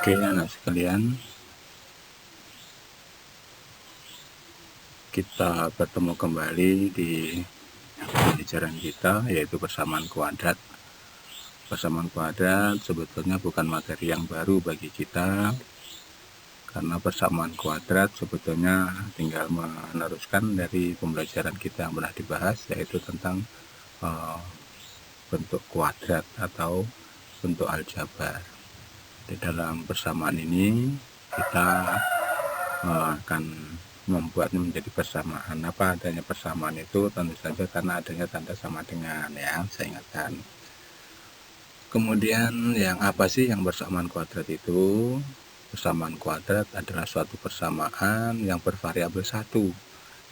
Oke, anak sekalian, kita bertemu kembali di pelajaran kita, yaitu persamaan kuadrat. Persamaan kuadrat sebetulnya bukan materi yang baru bagi kita, karena persamaan kuadrat sebetulnya tinggal meneruskan dari pembelajaran kita yang pernah dibahas, yaitu tentang bentuk kuadrat atau bentuk aljabar. Di dalam persamaan ini kita akan membuatnya menjadi persamaan. Apa adanya persamaan itu? Tentu saja karena adanya tanda sama dengan, ya, saya ingatkan. Kemudian yang apa sih yang persamaan kuadrat itu? Persamaan kuadrat adalah suatu persamaan yang bervariabel 1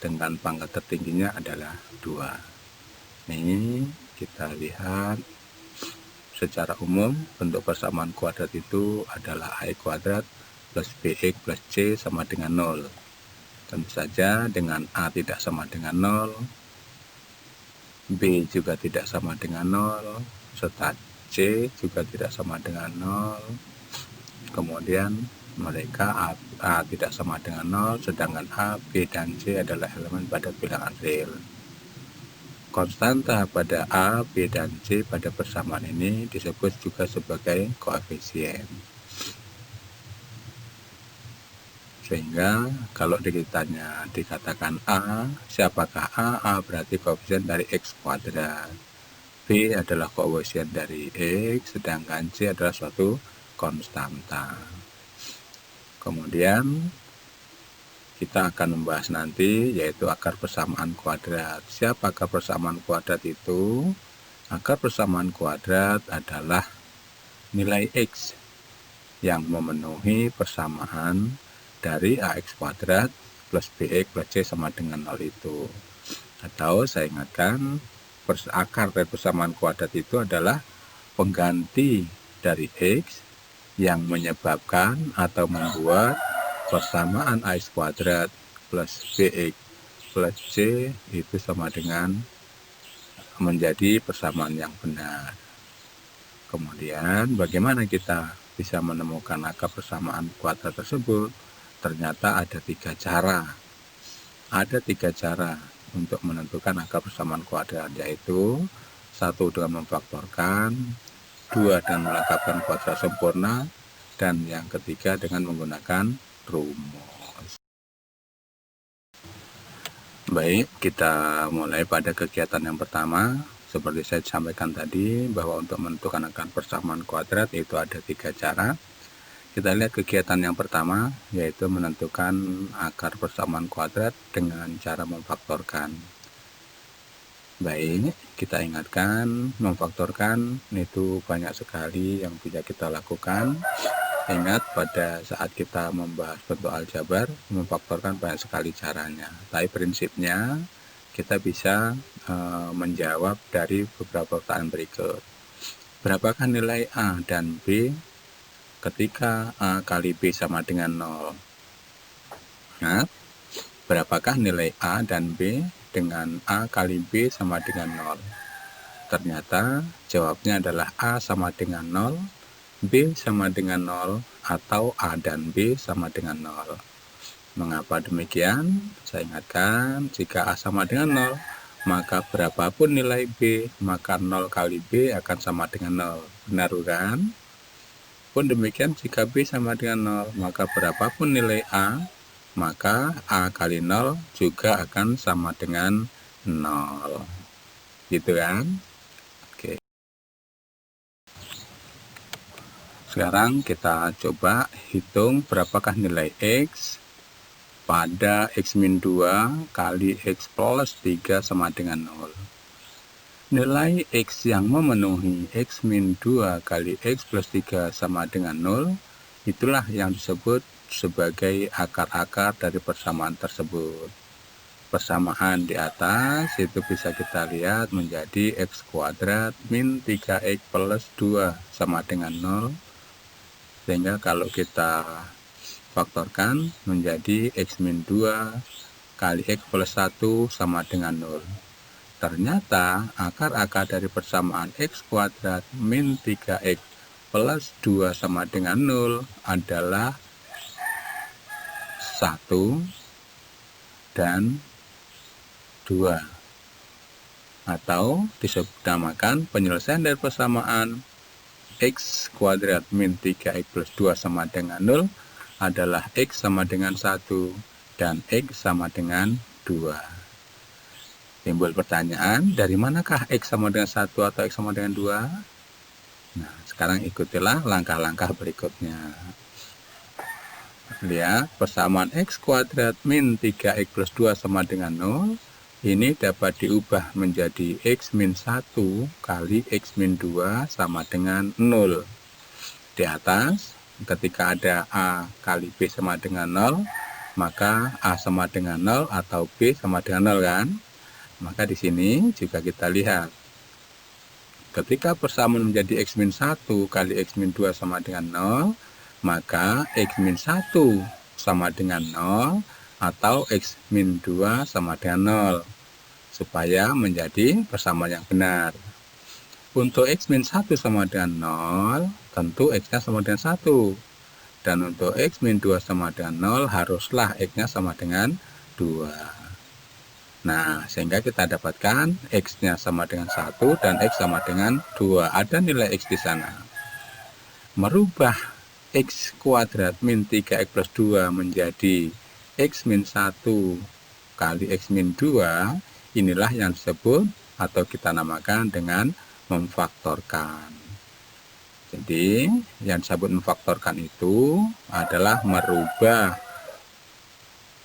dengan pangkat tertingginya adalah 2. Ini kita lihat secara umum bentuk persamaan kuadrat itu adalah A kuadrat plus BX plus C sama dengan 0. Tentu saja dengan A tidak sama dengan 0, B juga tidak sama dengan 0, serta C juga tidak sama dengan 0. Kemudian mereka A tidak sama dengan 0, sedangkan A, B, dan C adalah elemen pada bilangan real. Konstanta pada A, B, dan C pada persamaan ini disebut juga sebagai koefisien. Sehingga kalau ditanya dikatakan A, siapakah A? A berarti koefisien dari X kuadrat. B adalah koefisien dari X, sedangkan C adalah suatu konstanta. Kemudian kita akan membahas nanti yaitu akar persamaan kuadrat. Siapa akar persamaan kuadrat itu? Akar persamaan kuadrat adalah nilai X yang memenuhi persamaan dari AX kuadrat plus BX plus C sama dengan 0 itu. Atau saya ingatkan, akar dari persamaan kuadrat itu adalah pengganti dari X yang menyebabkan atau membuat persamaan AX kuadrat plus BX plus C itu sama dengan menjadi persamaan yang benar. Kemudian bagaimana kita bisa menemukan akar persamaan kuadrat tersebut? Ternyata ada 3 cara. Ada 3 cara untuk menentukan akar persamaan kuadrat, yaitu 1 dengan memfaktorkan, 2 dengan melengkapkan kuadrat sempurna, dan yang ketiga dengan menggunakan rumus. Baik, kita mulai pada kegiatan yang pertama. Seperti saya sampaikan tadi, bahwa untuk menentukan akar persamaan kuadrat itu ada 3 cara. Kita lihat kegiatan yang pertama, yaitu menentukan akar persamaan kuadrat dengan cara memfaktorkan. Baik, kita ingatkan, memfaktorkan itu banyak sekali yang bisa kita lakukan. Ingat, pada saat kita membahas bentuk aljabar, memfaktorkan banyak sekali caranya. Tapi prinsipnya, kita bisa menjawab dari beberapa pertanyaan berikut. Berapakah nilai A dan B ketika A kali B sama dengan 0? Nah, berapakah nilai A dan B dengan A kali B sama dengan 0? Ternyata jawabnya adalah A sama dengan 0, B sama dengan 0, atau A dan B sama dengan 0. Mengapa demikian? Saya ingatkan, jika A sama dengan 0, maka berapapun nilai B, maka 0 kali B akan sama dengan 0. Benar bukan? Pun demikian, jika B sama dengan 0, maka berapapun nilai A, maka A kali 0 juga akan sama dengan 0. Gitu kan? Oke. Sekarang kita coba hitung berapakah nilai X pada X-2 kali X plus 3 sama dengan 0. Nilai X yang memenuhi X-2 kali X plus 3 sama dengan 0, itulah yang disebut sebagai akar-akar dari persamaan tersebut. Persamaan di atas itu bisa kita lihat menjadi X kuadrat min 3X plus 2 sama dengan 0. Sehingga kalau kita faktorkan menjadi X-2 kali X plus 1 sama dengan 0. Ternyata akar-akar dari persamaan X kuadrat min 3X plus 2 sama dengan 0 adalah 1 dan 2. Atau disebut penyelesaian dari persamaan X kuadrat min 3X plus 2 sama dengan 0 adalah X sama dengan 1 dan X sama dengan 2. Timbul pertanyaan, dari manakah X sama dengan 1 atau X sama dengan 2? Nah, sekarang ikutilah langkah-langkah berikutnya. Lihat, persamaan X kuadrat min 3X plus 2 sama dengan 0 ini dapat diubah menjadi X min 1 kali X min 2 sama dengan 0. Di atas, ketika ada A kali B sama dengan 0, maka A sama dengan 0 atau B sama dengan 0 kan? Maka di sini juga kita lihat. Ketika persamaan menjadi X min 1 kali X min 2 sama dengan 0, maka X min 1 sama dengan 0 atau X min 2 sama dengan 0, supaya menjadi persamaan yang benar. Untuk X min 1 sama dengan 0, tentu X-nya sama dengan 1. Dan untuk X min 2 sama dengan 0, haruslah X-nya sama dengan 2. Nah, sehingga kita dapatkan X-nya sama dengan 1 dan X sama dengan 2. Ada nilai X di sana. Merubah X kuadrat min 3X plus 2 menjadi X min 1 kali X min 2, inilah yang disebut atau kita namakan dengan memfaktorkan. Jadi, yang disebut memfaktorkan itu adalah merubah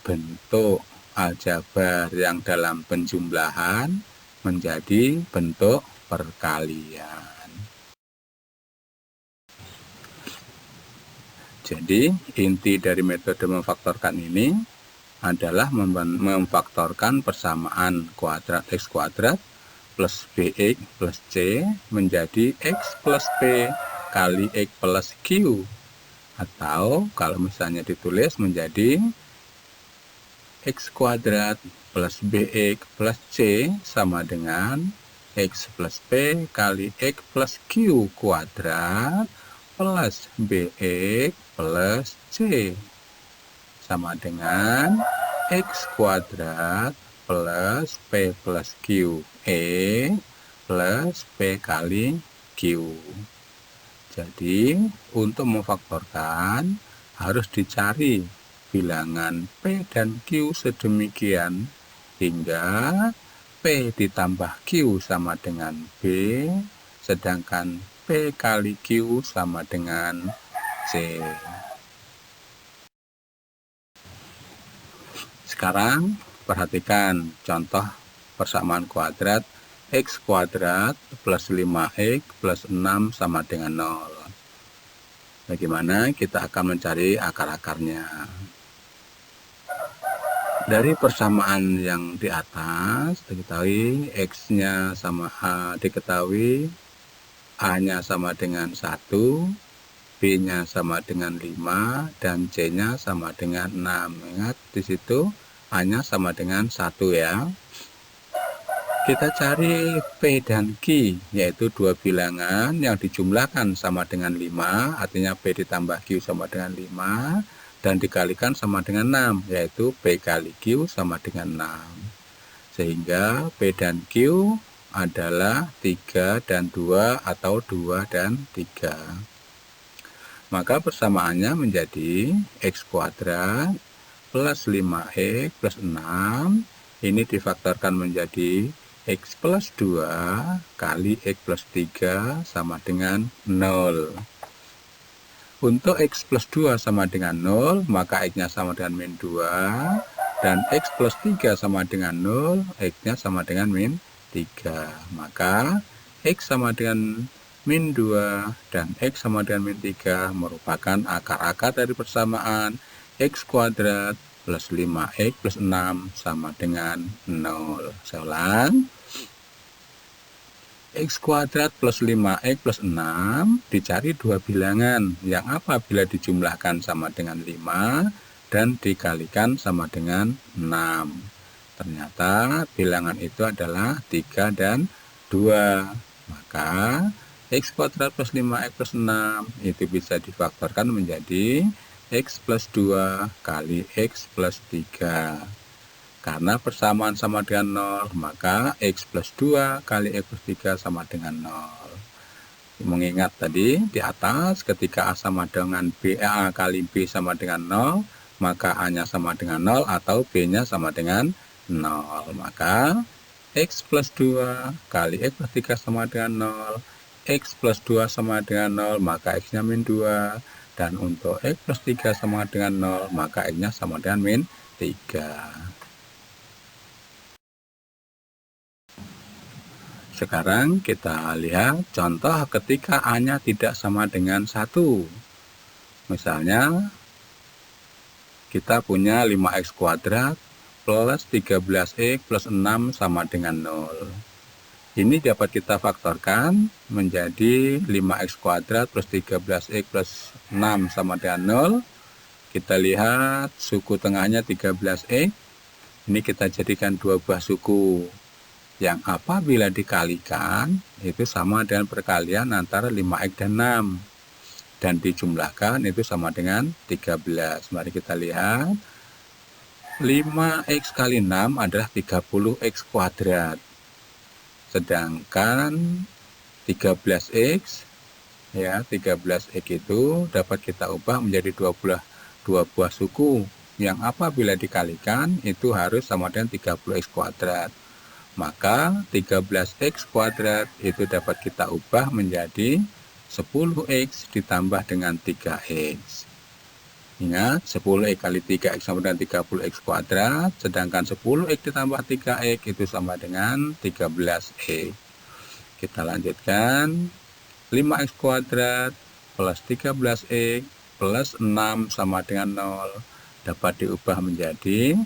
bentuk aljabar yang dalam penjumlahan menjadi bentuk perkalian. Jadi, inti dari metode memfaktorkan ini adalah memfaktorkan persamaan kuadrat X kuadrat plus BX plus C menjadi X plus P kali X plus Q. Atau kalau misalnya ditulis menjadi X kuadrat plus BX plus C sama dengan X plus P kali X plus Q kuadrat plus BX plus C sama dengan X kuadrat plus P plus Q E plus P kali Q. Jadi, untuk memfaktorkan harus dicari bilangan P dan Q sedemikian hingga P ditambah Q sama dengan B, sedangkan P kali Q sama dengan C. Sekarang perhatikan contoh persamaan kuadrat X kuadrat plus 5X plus 6 sama dengan 0. Bagaimana kita akan mencari akar-akarnya? Dari persamaan yang di atas diketahui X-nya sama A, diketahui A-nya sama dengan 1, B-nya sama dengan 5, dan C-nya sama dengan 6. Ingat di situ A-nya sama dengan 1 ya. Kita cari P dan Q, yaitu dua bilangan yang dijumlahkan sama dengan 5, artinya P ditambah Q sama dengan 5, dan dikalikan sama dengan 6, yaitu P kali Q sama dengan 6. Sehingga P dan Q adalah 3 dan 2 atau 2 dan 3. Maka persamaannya menjadi X kuadrat plus 5X plus 6, ini difaktorkan menjadi X plus 2 kali X plus 3 sama dengan 0. Untuk X plus 2 sama dengan 0, maka X-nya sama dengan min 2. Dan X plus 3 sama dengan 0, X-nya sama dengan min 3. Maka X sama dengan min 2 dan X sama dengan min 3 merupakan akar-akar dari persamaan X kuadrat plus 5X plus 6 sama dengan 0. Saya ulang. X kuadrat plus 5X plus 6 dicari dua bilangan yang apabila dijumlahkan sama dengan 5 dan dikalikan sama dengan 6. Ternyata bilangan itu adalah 3 dan 2. Maka X kuadrat plus 5X plus 6 itu bisa difaktorkan menjadi X plus 2 kali X plus 3. Karena persamaan sama dengan 0, maka X plus 2 kali X plus 3 sama dengan 0. Mengingat tadi di atas ketika A sama dengan B, A kali B sama dengan 0, maka A-nya sama dengan 0 atau B-nya sama dengan 0. Maka X plus 2 kali X plus 3 sama dengan 0. X plus 2 sama dengan 0, maka X-nya min 2. Dan untuk X plus 3 sama dengan 0, maka X-nya sama dengan min 3. Sekarang kita lihat contoh ketika A-nya tidak sama dengan 1. Misalnya, kita punya 5X kuadrat plus 13X plus 6 sama dengan 0. Ini dapat kita faktorkan menjadi 5X kuadrat plus 13X plus 6 sama dengan 0. Kita lihat suku tengahnya 13X. Ini kita jadikan dua buah suku, yang apabila dikalikan itu sama dengan perkalian antara 5X dan 6, dan dijumlahkan itu sama dengan 13. Mari kita lihat, 5X kali 6 adalah 30X kuadrat, sedangkan 13X, ya 13X itu dapat kita ubah menjadi dua buah suku, yang apabila dikalikan itu harus sama dengan 30X kuadrat. Maka 13X kuadrat itu dapat kita ubah menjadi 10X ditambah dengan 3X. Ingat, 10X kali 3X sama dengan 30X kuadrat, sedangkan 10X ditambah 3X itu sama dengan 13X. Kita lanjutkan, 5X kuadrat plus 13X plus 6 sama dengan 0 dapat diubah menjadi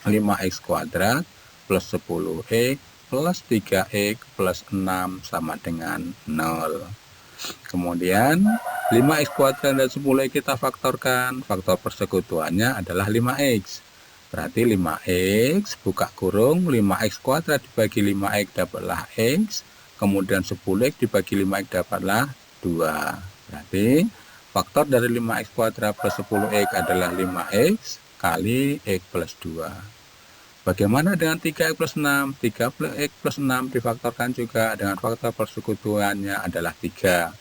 5X kuadrat plus 10X plus 3X plus 6 sama dengan 0. Kemudian 5X kuadrat dan 10X kita faktorkan. Faktor persekutuannya adalah 5X. Berarti 5X buka kurung 5X kuadrat dibagi 5X dapatlah X. Kemudian 10X dibagi 5X dapatlah 2. Berarti faktor dari 5X kuadrat plus 10X adalah 5X kali X plus 2. Bagaimana dengan 3X plus 6? 3X plus 6 difaktorkan juga dengan faktor persekutuannya adalah 3.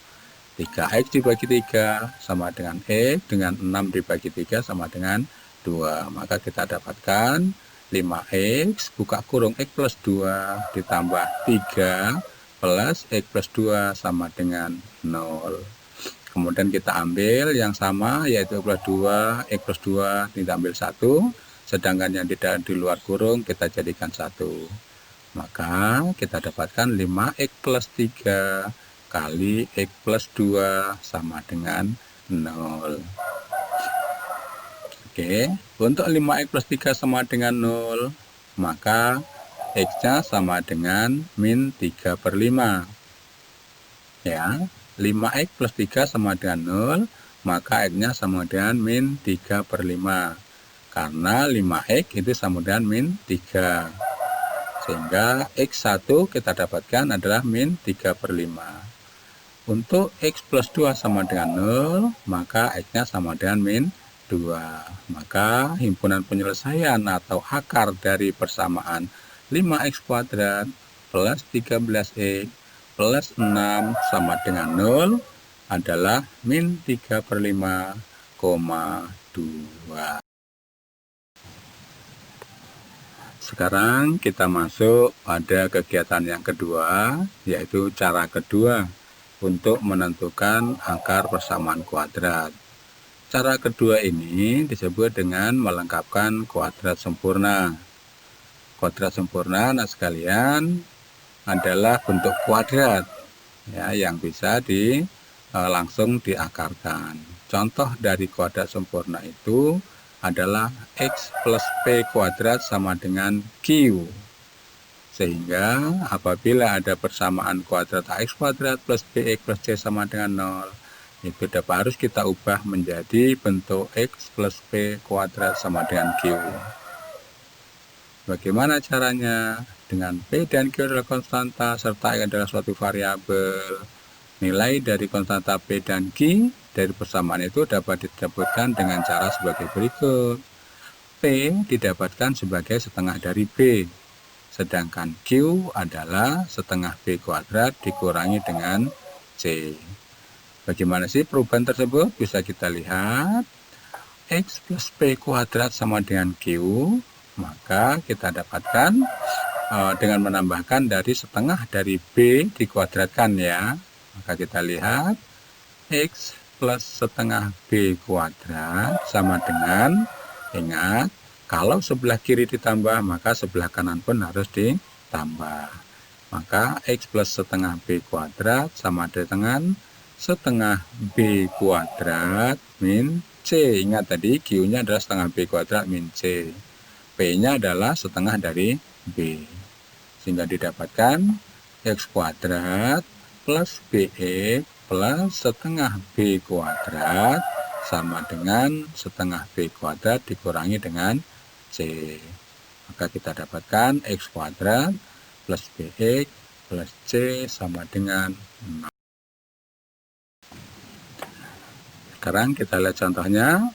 3X dibagi 3 sama dengan X, dengan 6 dibagi 3 sama dengan 2. Maka kita dapatkan 5X buka kurung X plus 2 ditambah 3 plus X plus 2 sama dengan 0. Kemudian kita ambil yang sama, yaitu X plus 2, X plus 2 kita ambil 1. Sedangkan yang tidak di luar kurung kita jadikan 1. Maka kita dapatkan 5X plus 3 kali X plus 2 sama dengan 0. Oke, untuk 5X plus 3 sama dengan 0, maka X-nya sama dengan min 3/5. Ya, 5X plus 3 sama dengan 0, maka X-nya sama dengan min 3/5. Karena 5X itu sama dengan min 3. Sehingga X1 kita dapatkan adalah min 3/5. Untuk X plus 2 sama dengan 0, maka X-nya sama dengan min 2. Maka himpunan penyelesaian atau akar dari persamaan 5X kuadrat plus 13X plus 6 sama dengan 0 adalah min 3/5,2. Sekarang kita masuk pada kegiatan yang kedua, yaitu cara kedua untuk menentukan akar persamaan kuadrat. Cara kedua ini disebut dengan melengkapkan kuadrat sempurna. Kuadrat sempurna, nah sekalian, adalah bentuk kuadrat ya, yang bisa langsung diakarkan. Contoh dari kuadrat sempurna itu adalah X plus P kuadrat sama dengan Q. Sehingga apabila ada persamaan kuadrat AX kuadrat plus BX plus C sama dengan 0, itu harus kita ubah menjadi bentuk X plus P kuadrat sama dengan Q. Bagaimana caranya? Dengan P dan Q adalah konstanta serta X adalah suatu variabel, Nilai dari konstanta P dan Q dari persamaan itu dapat didapatkan dengan cara sebagai berikut. P didapatkan sebagai setengah dari B, sedangkan Q adalah setengah B kuadrat dikurangi dengan C. Bagaimana sih perubahan tersebut? Bisa kita lihat. X plus P kuadrat sama dengan Q, maka kita dapatkan dengan menambahkan dari setengah dari B dikuadratkan ya. Maka kita lihat X plus setengah B kuadrat sama dengan, ingat, kalau sebelah kiri ditambah maka sebelah kanan pun harus ditambah. Maka X plus setengah B kuadrat sama dengan setengah B kuadrat min C. Ingat tadi Q-nya adalah setengah B kuadrat min C. P-nya adalah setengah dari B. Sehingga didapatkan X kuadrat plus BX plus setengah B kuadrat sama dengan setengah B kuadrat dikurangi dengan C. Maka kita dapatkan X kuadrat plus BX plus C sama dengan 0. Sekarang kita lihat contohnya.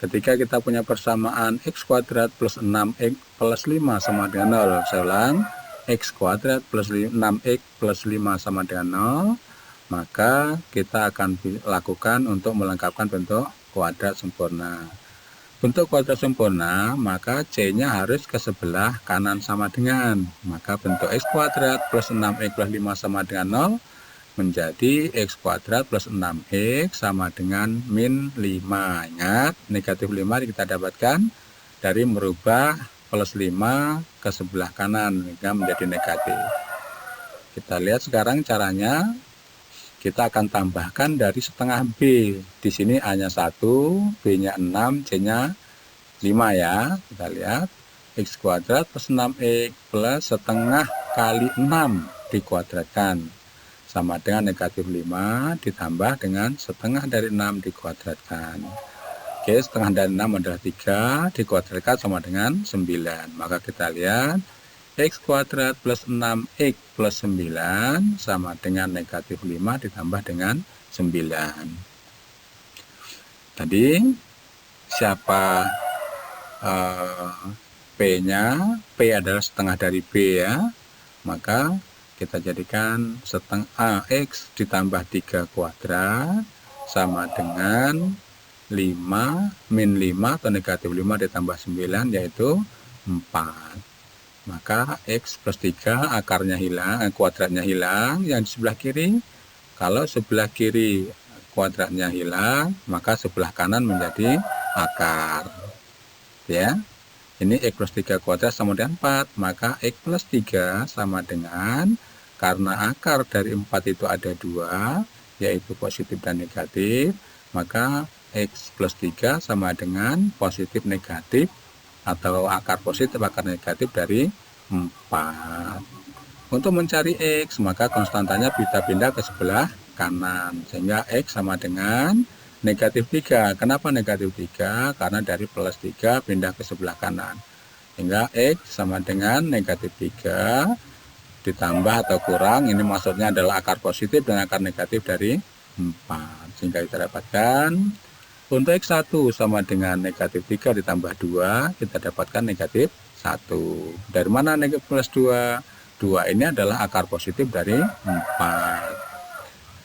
Ketika kita punya persamaan X kuadrat plus 6X plus 5 sama dengan 0. Saya ulang, X kuadrat plus 6X plus 5 sama dengan 0. Maka kita akan lakukan untuk melengkapkan bentuk kuadrat sempurna. Bentuk kuadrat sempurna, maka C-nya harus ke sebelah kanan sama dengan. Maka bentuk X kuadrat plus 6X plus 5 sama dengan 0. Menjadi X kuadrat plus 6X sama dengan min 5. Ingat, negatif 5 kita dapatkan dari merubah plus 5 ke sebelah kanan, hingga menjadi negatif. Kita lihat sekarang caranya. Kita akan tambahkan dari setengah B. Di sini A-nya 1, B-nya 6, C-nya 5 ya. Kita lihat, X kuadrat plus 6X plus setengah kali 6 dikuadratkan. Sama dengan negatif 5 ditambah dengan setengah dari 6 dikuadratkan. Oke, setengah dari 6 adalah 3 dikuadratkan sama dengan 9. Maka kita lihat X kuadrat plus 6X plus 9 sama dengan negatif 5 ditambah dengan 9. Tadi siapa P-nya? P adalah setengah dari B ya. Maka kita jadikan setengah X ditambah 3 kuadrat sama dengan 5 min 5 atau negatif 5 ditambah 9 yaitu 4. Maka X plus 3 akarnya hilang, kuadratnya hilang yang di sebelah kiri. Kalau sebelah kiri kuadratnya hilang, maka sebelah kanan menjadi akar. Ya. Ini X plus 3 kuadrat sama dengan 4, maka X plus 3 sama dengan, karena akar dari 4 itu ada 2, yaitu positif dan negatif, maka X plus 3 sama dengan positif negatif, atau akar positif akar negatif dari 4. Untuk mencari X, maka konstantanya kita pindah ke sebelah kanan, sehingga X sama dengan negatif 3. Kenapa negatif 3? Karena dari plus 3 pindah ke sebelah kanan. Sehingga X sama dengan negatif 3 ditambah atau kurang. Ini maksudnya adalah akar positif dan akar negatif dari 4. Sehingga kita dapatkan untuk X1 sama dengan negatif 3 ditambah 2. Kita dapatkan negatif 1. Dari mana negatif plus 2? 2 ini adalah akar positif dari 4.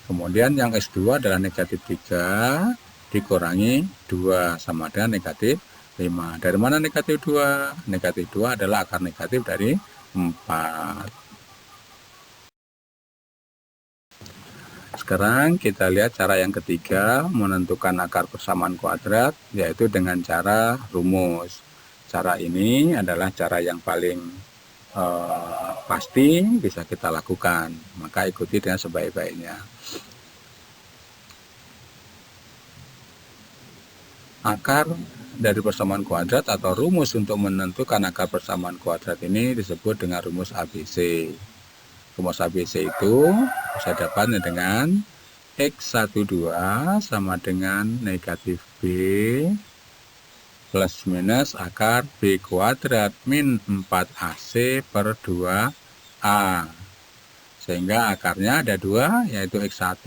Kemudian yang X2 adalah negatif 3 dikurangi 2 sama dengan negatif 5. Dari mana negatif 2? Negatif 2 adalah akar negatif dari 4. Sekarang kita lihat cara yang ketiga menentukan akar persamaan kuadrat, yaitu dengan cara rumus. Cara ini adalah cara yang paling pasti bisa kita lakukan. Maka ikuti dengan sebaik-baiknya. Akar dari persamaan kuadrat atau rumus untuk menentukan akar persamaan kuadrat ini disebut dengan rumus ABC. Rumus ABC itu bisa dapat dengan X12 sama dengan negatif B plus minus akar B kuadrat min 4AC per 2A Sehingga akarnya ada 2, yaitu X1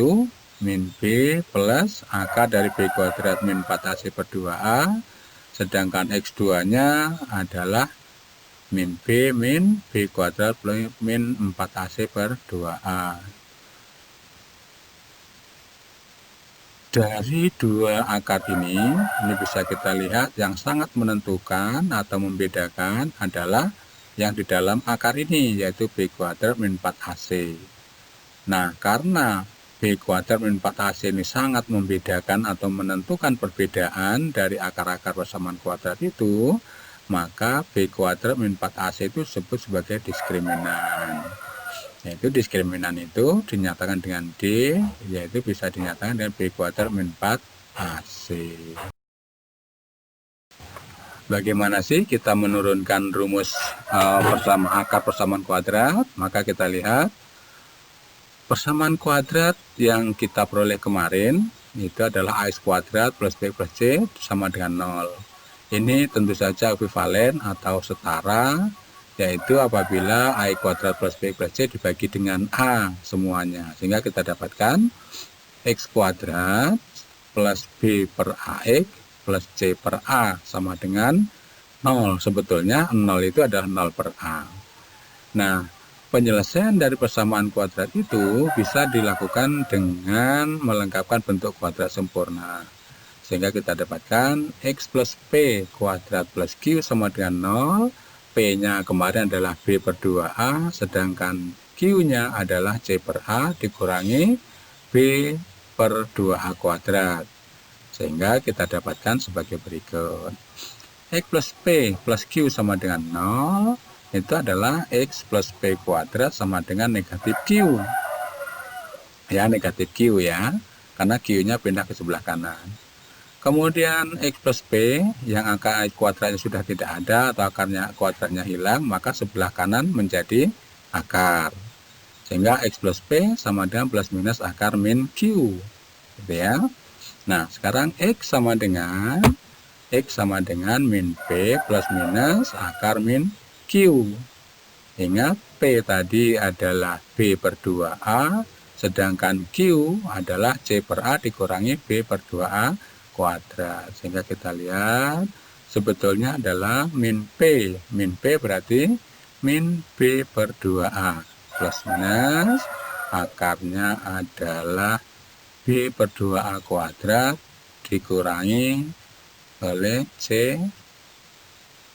min B plus akar dari B kuadrat min 4AC per 2A. Sedangkan X2-nya adalah min B min B kuadrat plus min 4AC per 2A. Dari dua akar ini bisa kita lihat yang sangat menentukan atau membedakan adalah yang di dalam akar ini, yaitu B kuadrat min 4AC. Nah, karena B kuadrat min 4AC ini sangat membedakan atau menentukan perbedaan dari akar-akar persamaan kuadrat itu, maka B kuadrat min 4AC itu disebut sebagai diskriminan. Yaitu diskriminan itu dinyatakan dengan D, yaitu bisa dinyatakan dengan B kuadrat min 4AC. Bagaimana sih kita menurunkan rumus akar persamaan kuadrat? Maka kita lihat persamaan kuadrat yang kita peroleh kemarin itu adalah AX kuadrat plus B plus C sama dengan 0. Ini tentu saja ekuivalen atau setara, yaitu apabila AX kuadrat plus B plus C dibagi dengan A semuanya. Sehingga kita dapatkan X kuadrat plus B per AX plus C per A sama dengan 0. Sebetulnya 0 itu adalah 0 per A. Nah, penyelesaian dari persamaan kuadrat itu bisa dilakukan dengan melengkapkan bentuk kuadrat sempurna. Sehingga kita dapatkan X plus P kuadrat plus Q sama dengan 0. P-nya kemarin adalah B per 2A, sedangkan Q-nya adalah C per A dikurangi B per 2A kuadrat. Sehingga kita dapatkan sebagai berikut. X plus P plus Q sama dengan 0, itu adalah X plus P kuadrat sama dengan negatif Q. Ya, negatif Q ya, karena Q-nya pindah ke sebelah kanan. Kemudian X plus P, yang angka X kuadratnya sudah tidak ada atau akarnya kuadratnya hilang, maka sebelah kanan menjadi akar. Sehingga X plus P sama dengan plus minus akar min Q. Gitu ya. Nah, sekarang X sama dengan min P plus minus akar min Q. Ingat, P tadi adalah B per 2A, sedangkan Q adalah C per A dikurangi B per 2A kuadrat. Sehingga kita lihat, sebetulnya adalah min P. Min P berarti min B per 2A plus minus akarnya adalah B per 2A kuadrat dikurangi oleh C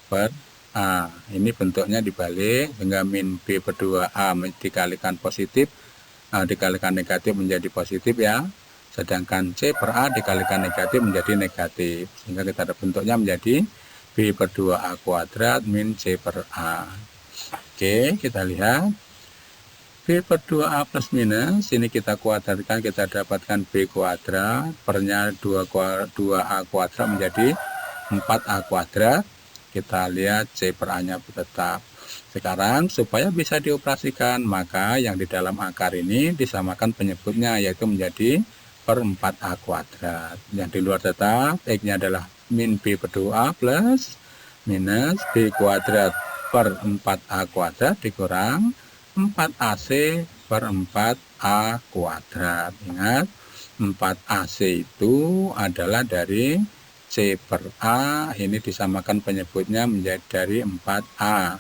per A. Ini bentuknya dibalik, sehingga min B per 2A dikalikan positif, dikalikan negatif menjadi positif ya. Sedangkan C per A dikalikan negatif menjadi negatif. Sehingga kita ada bentuknya menjadi B per 2A kuadrat min C per A. Oke, kita lihat. B per 2A plus minus, ini kita kuadratkan, kita dapatkan B kuadrat, pernya 2A kuadrat menjadi 4A kuadrat. Kita lihat C per A-nya tetap. Sekarang supaya bisa dioperasikan, maka yang di dalam akar ini disamakan penyebutnya, yaitu menjadi per 4A kuadrat. Yang di luar tetap, X-nya adalah min B per 2A plus minus B kuadrat per 4A kuadrat dikurang 4AC per 4A kuadrat. Ingat, 4AC itu adalah dari C per A, ini disamakan penyebutnya menjadi dari 4A.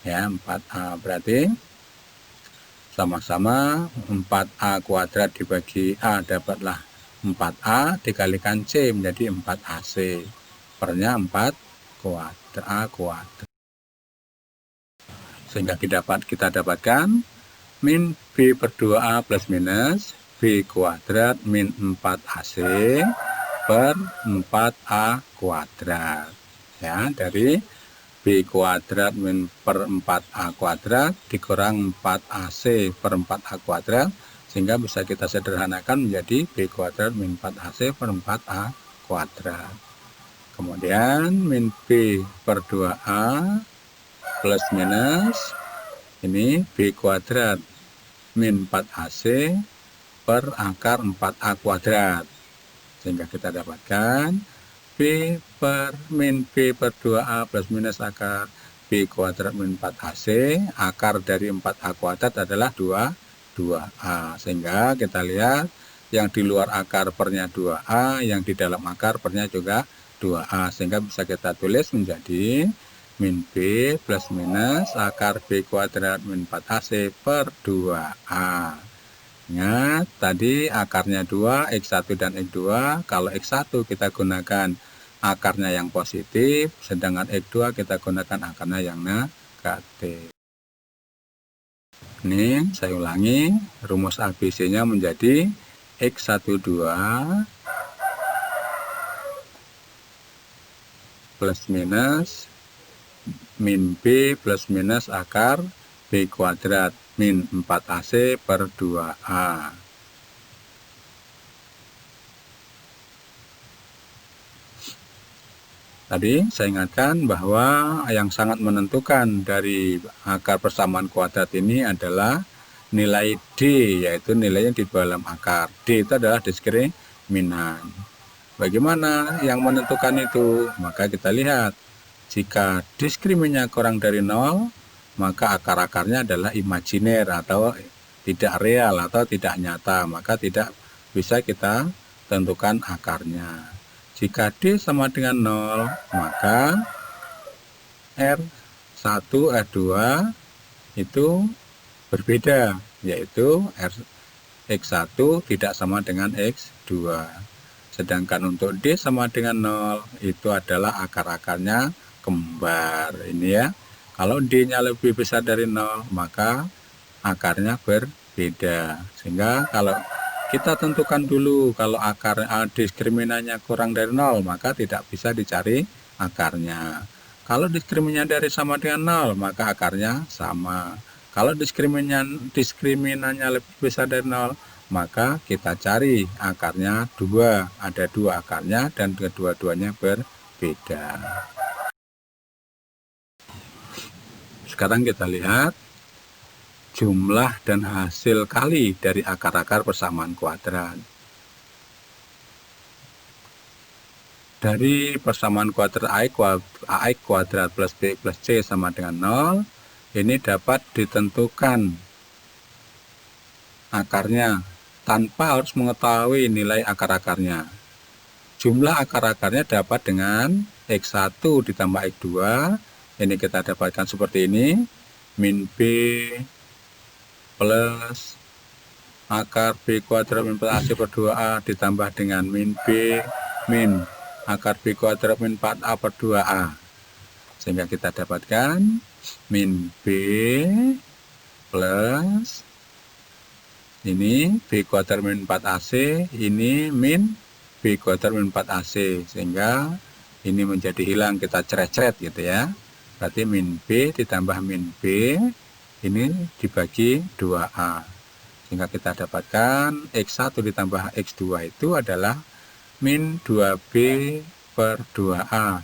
Ya, 4A berarti sama-sama 4A kuadrat dibagi A dapatlah 4A dikalikan C menjadi 4AC. Pernya 4 kuadrat A kuadrat. Sehingga kita dapatkan min B per 2A plus minus B kuadrat min 4AC per 4A kuadrat. Ya, dari B kuadrat min per 4A kuadrat dikurang 4AC per 4A kuadrat, sehingga bisa kita sederhanakan menjadi B kuadrat min 4AC per 4A kuadrat. Kemudian min B per 2A plus minus ini B kuadrat min 4AC per akar 4A kuadrat, sehingga kita dapatkan B per min B per 2A plus minus akar B kuadrat min 4AC. Akar dari 4A kuadrat adalah 2 2A. Sehingga kita lihat yang di luar akar pernya 2A, yang di dalam akar pernya juga 2A. Sehingga bisa kita tulis menjadi min B plus minus akar B kuadrat min 4AC per 2A. Ingat, tadi akarnya 2, X1 dan X2. Kalau X1 kita gunakan akarnya yang positif, sedangkan X2 kita gunakan akarnya yang negatif. Ini saya ulangi, rumus ABC-nya menjadi X12 plus minus min B plus minus akar B kuadrat min 4AC per 2A. Tadi saya ingatkan bahwa yang sangat menentukan dari akar persamaan kuadrat ini adalah nilai D, yaitu nilai yang di dalam akar. D itu adalah diskriminan. Bagaimana yang menentukan itu? Maka kita lihat, jika diskriminannya kurang dari 0, maka akar-akarnya adalah imajiner atau tidak real atau tidak nyata, maka tidak bisa kita tentukan akarnya. Jika D sama dengan 0, maka R1, R2 itu berbeda, yaitu X1 tidak sama dengan X2. Sedangkan untuk D sama dengan 0, itu adalah akar-akarnya kembar. Ini ya. Kalau D-nya lebih besar dari 0, maka akarnya berbeda. Sehingga kalau kita tentukan dulu kalau akar diskriminannya kurang dari 0, maka tidak bisa dicari akarnya. Kalau diskriminannya dari sama dengan 0, maka akarnya sama. Kalau diskriminannya lebih besar dari 0, maka kita cari akarnya 2. Ada 2 akarnya dan kedua-duanya berbeda. Sekarang kita lihat jumlah dan hasil kali dari akar-akar persamaan kuadrat. Dari persamaan kuadrat AX kuadrat plus B plus C sama dengan 0, ini dapat ditentukan akarnya tanpa harus mengetahui nilai akar-akarnya. Jumlah akar-akarnya dapat dengan X1 ditambah X2. Ini kita dapatkan seperti ini, min B plus akar B kuadrat min 4AC per 2A ditambah dengan min B min akar B kuadrat min 4A per 2A. Sehingga kita dapatkan min B plus ini B kuadrat min 4AC, ini min B kuadrat min 4AC. Sehingga ini menjadi hilang, kita ceret-ceret gitu ya. Berarti min B ditambah min B, ini dibagi 2A. Sehingga kita dapatkan X1 ditambah X2 itu adalah min 2B per 2A.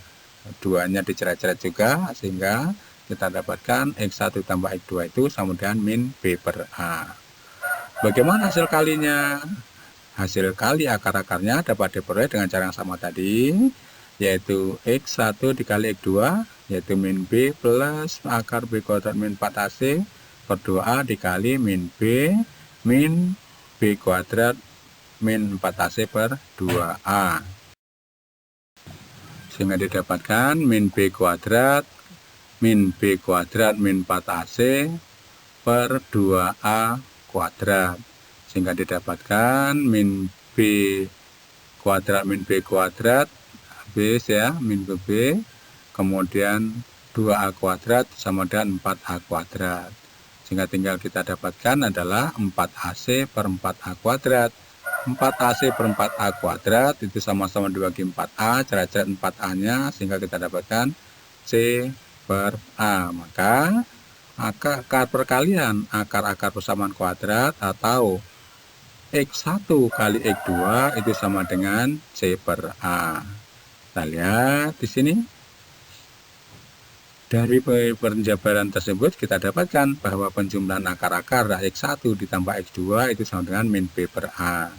2-nya diceret-ceret juga, sehingga kita dapatkan X1 tambah X2 itu sama dengan min B per A. Bagaimana hasil kalinya? Hasil kali akar-akarnya dapat diperoleh dengan cara yang sama tadi, yaitu X1 dikali X2, yaitu min B plus akar B kuadrat min 4AC per 2A dikali min B min B kuadrat min 4AC per 2A. Sehingga didapatkan min B kuadrat min 4AC per 2A kuadrat. Sehingga didapatkan min B kuadrat min B kuadrat, habis ya, min B, kemudian 2A kuadrat sama dengan 4A kuadrat. Sehingga tinggal kita dapatkan adalah 4AC per 4A kuadrat. 4AC per 4A kuadrat itu sama-sama dibagi 4A, ceret-ceret 4A-nya, sehingga kita dapatkan C per A. Maka akar perkalian akar-akar persamaan kuadrat atau X1 kali X2 itu sama dengan C per A. Kita lihat di sini. Dari penjabaran tersebut kita dapatkan bahwa penjumlahan akar-akar X1 ditambah X2 itu sama dengan min B per A.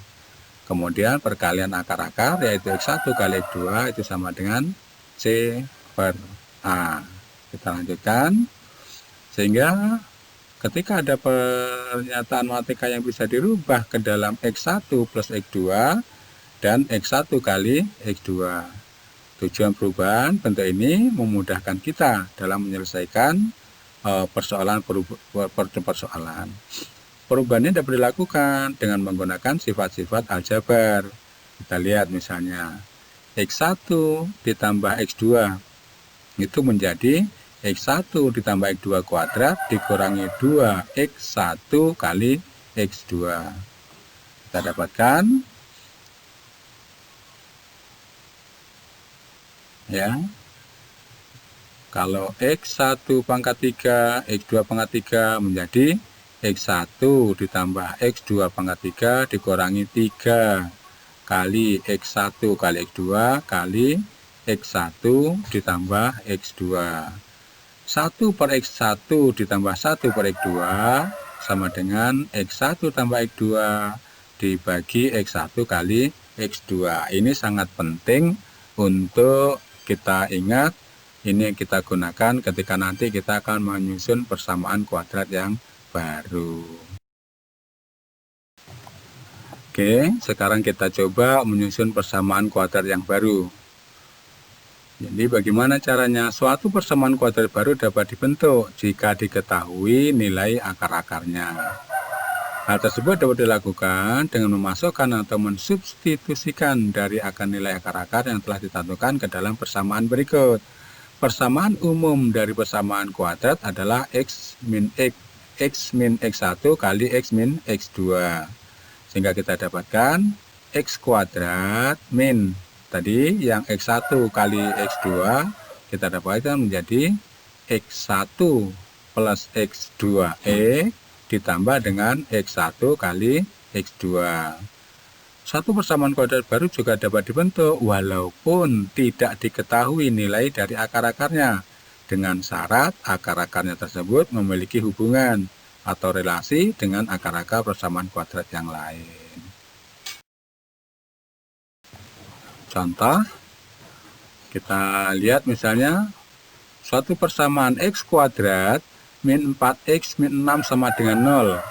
Kemudian perkalian akar-akar yaitu X1 kali X2 itu sama dengan C per A. Kita lanjutkan. Sehingga Ketika ada pernyataan matematika yang bisa dirubah ke dalam X1 plus X2 dan X1 kali X2. Tujuan perubahan bentuk ini memudahkan kita dalam menyelesaikan persoalan. Perubahan ini dapat dilakukan dengan menggunakan sifat-sifat aljabar. Kita lihat misalnya X1 ditambah X2 itu menjadi X1 ditambah X2 kuadrat dikurangi 2X1 kali X2. Kita dapatkan ya, kalau X1 pangkat 3, X2 pangkat 3 menjadi X1 ditambah X2 pangkat 3 dikurangi 3 kali X1 kali X2 kali X1 ditambah X2. 1 per X1 ditambah 1 per X2 sama dengan X1 tambah X2 dibagi X1 kali X2. Ini sangat penting untuk kita ingat. Ini yang kita gunakan ketika nanti kita akan menyusun persamaan kuadrat yang baru. Oke, sekarang kita coba menyusun persamaan kuadrat yang baru. Jadi bagaimana caranya? Suatu persamaan kuadrat baru dapat dibentuk jika diketahui nilai akar-akarnya. Hal tersebut dapat dilakukan dengan memasukkan atau mensubstitusikan dari akar nilai akar-akar yang telah ditentukan ke dalam persamaan berikut. Persamaan umum dari persamaan kuadrat adalah X min X1 kali X min X2. Sehingga kita dapatkan X kuadrat min tadi yang X1 kali X2 kita dapatkan menjadi X1 plus X2E ditambah dengan X1 kali X2. Suatu persamaan kuadrat baru juga dapat dibentuk walaupun tidak diketahui nilai dari akar-akarnya, dengan syarat akar-akarnya tersebut memiliki hubungan atau relasi dengan akar-akar persamaan kuadrat yang lain. Contoh, kita lihat misalnya suatu persamaan X kuadrat min 4X min 6 sama dengan 0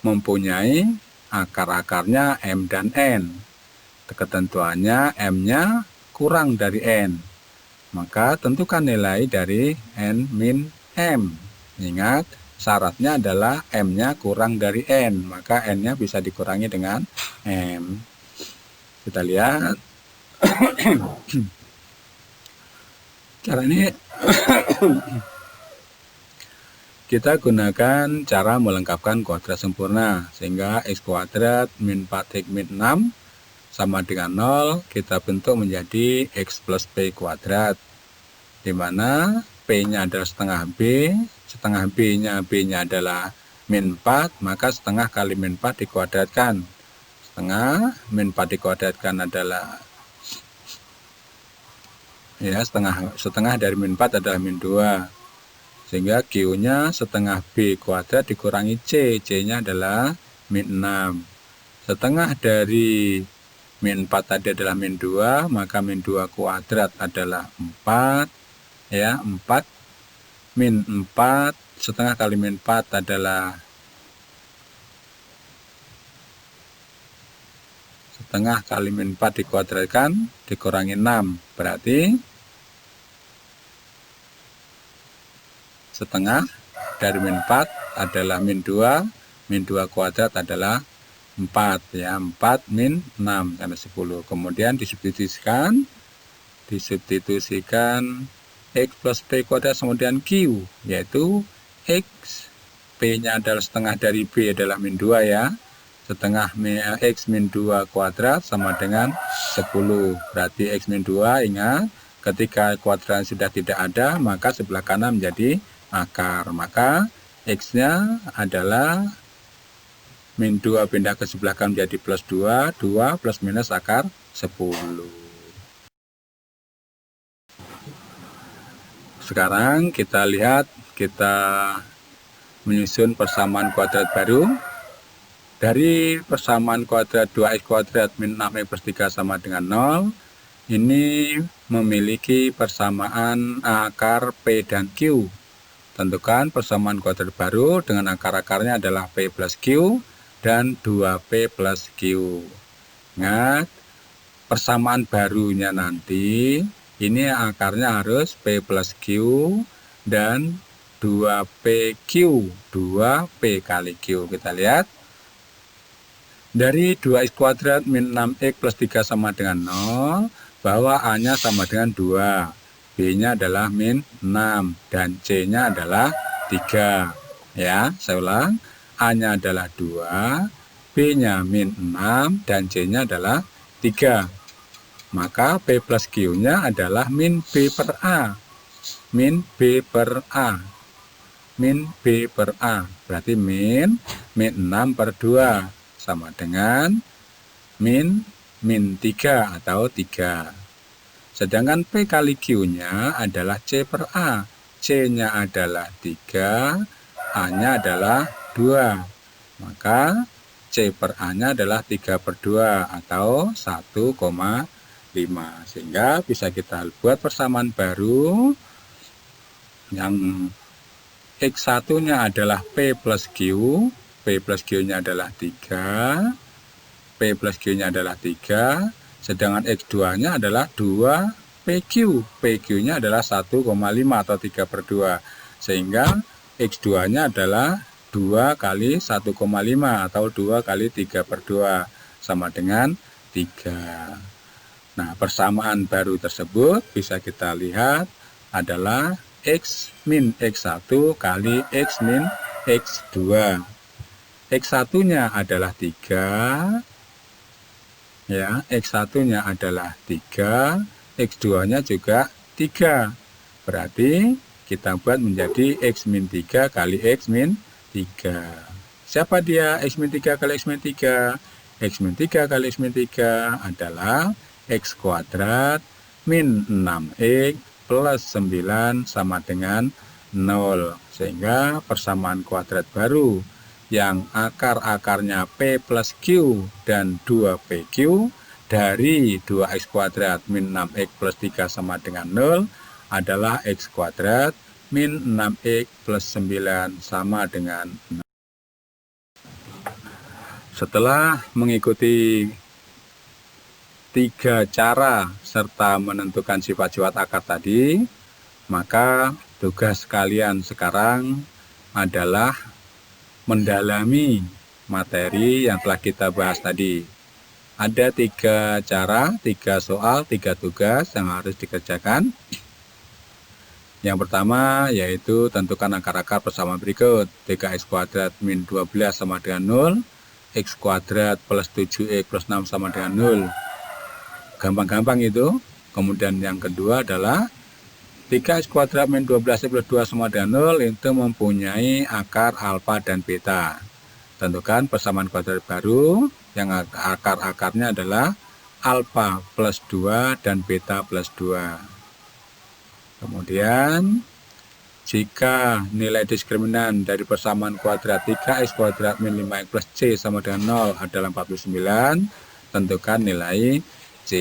mempunyai akar-akarnya M dan N. Ketentuannya M-nya kurang dari N. Maka tentukan nilai dari N min M. Ingat, syaratnya adalah M-nya kurang dari N. Maka N-nya bisa dikurangi dengan M. Kita lihat. Cara ini kita gunakan cara melengkapkan kuadrat sempurna, sehingga X kuadrat min 4X min 6 sama dengan 0 kita bentuk menjadi X plus P kuadrat, dimana P-nya adalah setengah B-nya B-nya adalah min 4, maka setengah kali min 4 dikuadratkan. Setengah min 4 dikuadratkan adalah ya, setengah dari min 4 adalah min 2, sehingga Q-nya setengah B kuadrat dikurangi C, C-nya adalah min 6. Setengah dari min 4 tadi adalah min 2, maka min 2 kuadrat adalah 4, ya, 4 min 4, setengah kali min 4 adalah setengah kali min 4 dikuadratkan dikurangi 6, berarti setengah dari min 4 adalah min 2 kuadrat adalah 4, ya, 4 min 6 sampai 10. Kemudian disubstitusikan X plus P kuadrat kemudian Q, yaitu X, P-nya adalah setengah dari B adalah min 2, ya. Setengah X min 2 kuadrat sama dengan 10. Berarti X min 2, ingat, ketika kuadrat sudah tidak ada, maka sebelah kanan menjadi akar. Maka X-nya adalah min 2 pindah ke sebelah kanan menjadi plus 2, 2 plus minus akar 10. Sekarang kita lihat, kita menyusun persamaan kuadrat baru. Dari persamaan kuadrat 2x kuadrat min 6x plus 3 sama dengan 0, ini memiliki persamaan akar P dan Q. Tentukan persamaan kuadrat baru dengan akar-akarnya adalah P plus Q dan 2P plus Q. Ingat, persamaan barunya nanti, ini akarnya harus P plus Q dan 2PQ, 2P kali Q. Kita lihat. Dari 2x kuadrat min 6x plus 3 sama dengan 0, bahwa A-nya sama dengan 2, B-nya adalah min 6, dan C-nya adalah 3. Ya, saya ulang. A-nya adalah 2, B-nya min 6, dan C-nya adalah 3. Maka P plus Q-nya adalah min B per A. Min B per A. Min B per A. Berarti min 6 per 2. Sama dengan min 3 atau 3. Sedangkan P kali Q-nya adalah C per A. C-nya adalah 3, A-nya adalah 2. Maka C per A-nya adalah 3 per 2 atau 1,5. Sehingga bisa kita buat persamaan baru yang X1-nya adalah P plus Q. P plus Q-nya adalah 3, P plus Q-nya adalah 3, sedangkan X2-nya adalah 2PQ. PQ-nya adalah 1,5 atau 3 per 2, sehingga X2-nya adalah 2 kali 1,5 atau 2 kali 3 per 2, sama dengan 3. Nah, persamaan baru tersebut bisa kita lihat adalah X min X1 kali X min X2. X1-nya adalah 3, ya, X1-nya adalah 3, X2-nya juga 3. Berarti kita buat menjadi X min 3 kali X min 3. Siapa dia X min 3 kali X min 3? X min 3 kali X min 3 adalah X kuadrat min 6X plus 9 sama dengan 0. Sehingga persamaan kuadrat baru yang akar-akarnya P plus Q dan 2PQ dari 2x kuadrat min 6x plus 3 sama dengan 0 adalah x kuadrat min 6x plus 9 sama dengan 0. Setelah mengikuti 3 cara serta menentukan sifat-sifat akar tadi, maka tugas kalian sekarang adalah mendalami materi yang telah kita bahas tadi. Ada 3 cara, 3 soal, 3 tugas yang harus dikerjakan. Yang pertama yaitu tentukan akar-akar persamaan berikut. 3x kuadrat min 12 sama dengan 0, x kuadrat plus 7x plus 6 sama dengan 0. Gampang-gampang itu. Kemudian yang kedua adalah 3x kuadrat min 12x plus 2 sama dengan 0 itu mempunyai akar alfa dan beta. Tentukan persamaan kuadrat baru yang akar-akarnya adalah alfa plus 2 dan beta plus 2. Kemudian jika nilai diskriminan dari persamaan kuadrat 3x kuadrat min 5x plus c sama dengan 0 adalah 49, tentukan nilai c.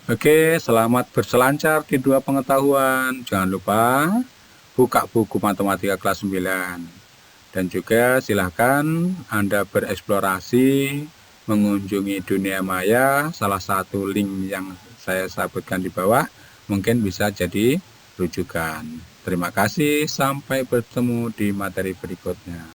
Oke, selamat berselancar di 2 pengetahuan. Jangan lupa buka buku matematika kelas 9. Dan juga silakan Anda bereksplorasi, mengunjungi dunia maya. Salah satu link yang saya sebutkan di bawah mungkin bisa jadi rujukan. Terima kasih, sampai bertemu di materi berikutnya.